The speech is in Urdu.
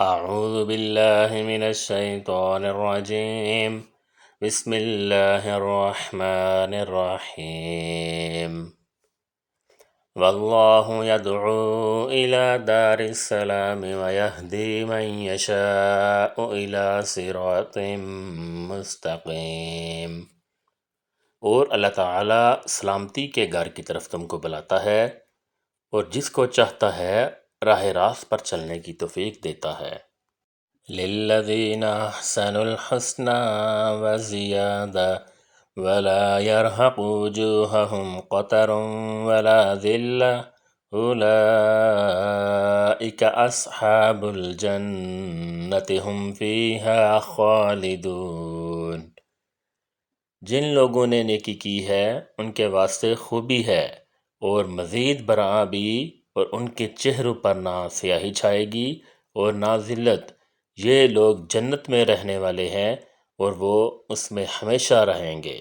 اعوذ باللہ من الشیطان الرجیم بسم اللہ الرحمن الرحیم واللہ يدعو الى دار السلام ويهدي من يشاء الى صراط مستقیم۔ اور اللہ تعالیٰ سلامتی کے گھر کی طرف تم کو بلاتا ہے اور جس کو چاہتا ہے راہ راست پر چلنے کی توفیق دیتا ہے۔ للذین احسنوا الحسنى وزیادہ ولا يرهق وجوههم قتر ولا ذلة اولئک اصحاب الجنة هم فیہا خالدون۔ جن لوگوں نے نیکی کی ہے ان کے واسطے خوبی ہے اور مزید برآں بھی، اور ان کے چہروں پر نہ سیاہی چھائے گی اور نہ ذلت۔ یہ لوگ جنت میں رہنے والے ہیں اور وہ اس میں ہمیشہ رہیں گے۔